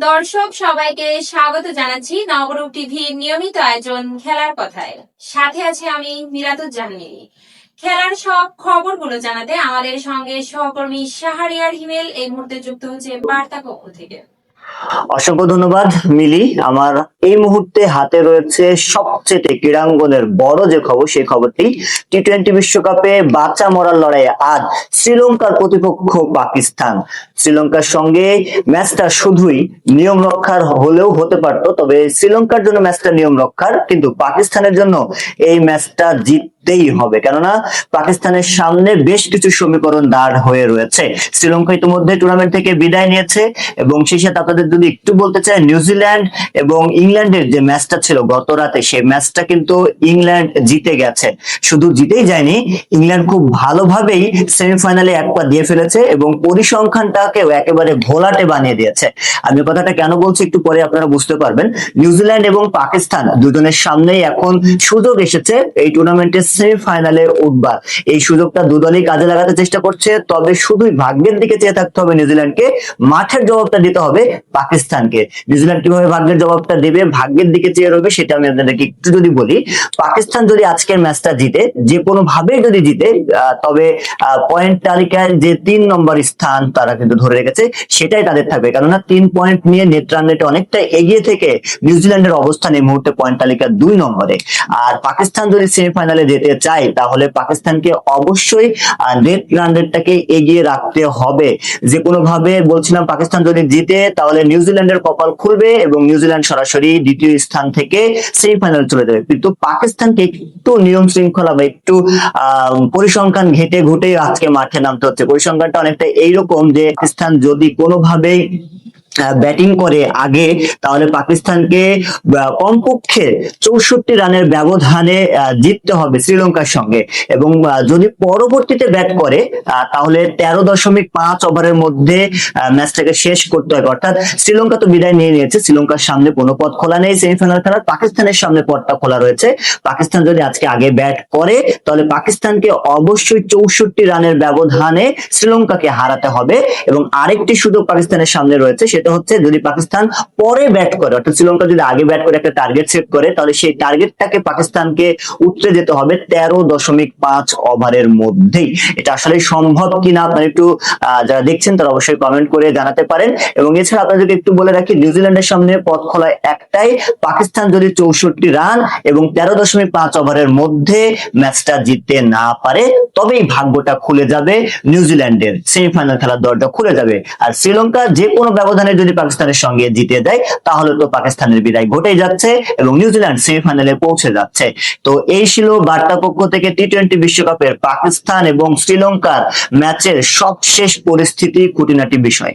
দর্শক সবাইকে স্বাগত জানাচ্ছি নবরূপ টিভির নিয়মিত আয়োজন খেলার কথায়। সাথে আছে আমি মিরাতুজ্জাহান। খেলার সব খবরগুলো জানাতে আমাদের সঙ্গে সহকর্মী শাহরিয়ার হিমেল এই মুহূর্তে যুক্ত হচ্ছে বার্তা কক্ষ থেকে। অসংখ্য ধন্যবাদ মিলি। আমার এই মুহূর্তে হাতে রয়েছে সবচেয়ে ক্রীড়াঙ্গনের বড় যে খবর, সেই খবরটি টি-20 বিশ্বকাপে বাঁচা মরার লড়াইয়ে আজ শ্রীলঙ্কার প্রতিপক্ষ পাকিস্তান। শ্রীলঙ্কার সঙ্গে ম্যাচটা শুধুই নিয়ম রক্ষার হলেও হতে পারত, তবে শ্রীলঙ্কার জন্য ম্যাচটা নিয়ম রক্ষার, কিন্তু পাকিস্তানের জন্য এই ম্যাচটা জিততেই হবে, কেননা পাকিস্তানের সামনে বেশ কিছু সমীকরণ দাঁড় হয়ে রয়েছে। শ্রীলঙ্কা ইতিমধ্যে টুর্নামেন্ট থেকে বিদায় নিয়েছে এবং সেই সাথে আপনাদের যদি একটু বলতে চাই, নিউজিল্যান্ড এবং ইংল্যান্ডের যে ম্যাচটা ছিল গত রাতে, সেই ম্যাচটা কিন্তু ইংল্যান্ড জিতে গেছে। শুধু জিতেই যায়নি, ইংল্যান্ড খুব ভালোভাবেই সেমিফাইনালে এক পা দিয়ে ফেলেছে এবং পরিসংখ্যানটাকেও একেবারে ঘোলাটে বানিয়ে দিয়েছে। আমি কথাটা কেন বলছি একটু পরে আপনারা বুঝতে পারবেন। নিউজিল্যান্ড এবং পাকিস্তান দুজনের সামনেই এখন সুযোগ এসেছে এই টুর্নামেন্টের সেমিফাইনালে উঠবার। এই সুযোগটা দুদলই কাজে লাগাতে চেষ্টা করছে, তবে শুধুই ভাগ্যের দিকে চেয়ে থাকতে হবে নিউজিল্যান্ডকে, মাঠের জবাবটা দিতে হবে পাকিস্তানকে। নিউজিল্যান্ড কিভাবে ভাগ্যের জবাবটা দেবে, ভাগ্যের দিকে চেয়ে রবে, সেটা আমি আপনাদেরকে একটু যদি বলি। পাকিস্তান যদি আজকের ম্যাচটা জিতে, যে কোনো ভাবে যদি জিতে, তবে পয়েন্ট তালিকায় যে 3 নম্বর স্থান তারা কিন্তু ধরে রেখেছে, সেটাই তাদের থাকবে, কেননা 3 পয়েন্ট নিয়ে নেট রান রেটে অনেকটা এগিয়ে থেকে নিউজিল্যান্ডের অবস্থান এই মুহূর্তে পয়েন্ট তালিকার 2 নম্বরে। আর পাকিস্তান যদি সেমিফাইনালে যেতে চায়, তাহলে পাকিস্তানকে অবশ্যই নেট রান রেটটাকে এগিয়ে রাখতে হবে। যে কোনো ভাবে বলছিলাম, পাকিস্তান যদি জিতে তাহলে নিউজিল্যান্ডের কপাল খুলবে এবং নিউজিল্যান্ড সরাসরি দ্বিতীয় স্থান থেকে সেমিফাইনাল চলে যাবে। কিন্তু পাকিস্তানকে একটু নিয়ম শৃঙ্খলা বা একটু পরিসংখ্যান ঘেটে ঘুটে আজকে মাঠে নামতে হচ্ছে। পরিসংখ্যানটা অনেকটা এইরকম যে, পাকিস্তান যদি কোনোভাবেই ব্যাটিং করে আগে, তাহলে পাকিস্তানকে কমপক্ষে 64 রানের ব্যবধানে জিততে হবে শ্রীলঙ্কার সঙ্গে, এবং যদি পরবর্তীতে ব্যাট করে তাহলে 13.5 ওভারের মধ্যে ম্যাচটাকে শেষ করতে হবে। অর্থাৎ শ্রীলঙ্কা তো বিদায় নিয়ে নিয়েছে, শ্রীলঙ্কার সামনে কোনো পথ খোলা নেই সেমিফাইনাল খেলার, পাকিস্তানের সামনে পথটা খোলা রয়েছে। পাকিস্তান যদি আজকে আগে ব্যাট করে, তাহলে পাকিস্তানকে অবশ্যই 64 রানের ব্যবধানে শ্রীলঙ্কাকে হারাতে হবে। এবং আরেকটি সুযোগ পাকিস্তানের সামনে রয়েছে, সেটা হচ্ছে যদি পাকিস্তান পরে ব্যাট করে, অর্থাৎ শ্রীলঙ্কা যদি আগে ব্যাট করে একটা টার্গেট সেট করে, তাহলে সেই টার্গেটটাকে পাকিস্তানকে উতরে যেতে হবে 13.5 ওভারের মধ্যেই। এটা আসলে সম্ভব কিনা আপনারা একটু যারা দেখছেন তারা অবশ্যই কমেন্ট করে জানাতে পারেন। এবং এছাড়া আপনাদেরকে একটু বলে রাখি, নিউজিল্যান্ডের সামনে পথ খোলা একটাই, পাকিস্তান যদি 64 রান এবং 13.5 ওভারের মধ্যে ম্যাচটা জিততে না পারে, তবেই ভাগ্যটা খুলে যাবে নিউজিল্যান্ডের, সেমিফাইনাল খেলার দরজা খুলে যাবে। আর শ্রীলঙ্কা যে কোনো ব্যবধানে যদি পাকিস্তানের সঙ্গে জিতে যায়, তাহলে তো পাকিস্তানের বিদায় ঘটেই যাচ্ছে এবং নিউজিল্যান্ড সেমিফাইনালে পৌঁছে যাচ্ছে। তো এই ছিল বার্তা পক্ষ থেকে টি-20 বিশ্বকাপের পাকিস্তান এবং শ্রীলঙ্কার ম্যাচের সবশেষ পরিস্থিতি, খুঁটিনাটি বিষয়।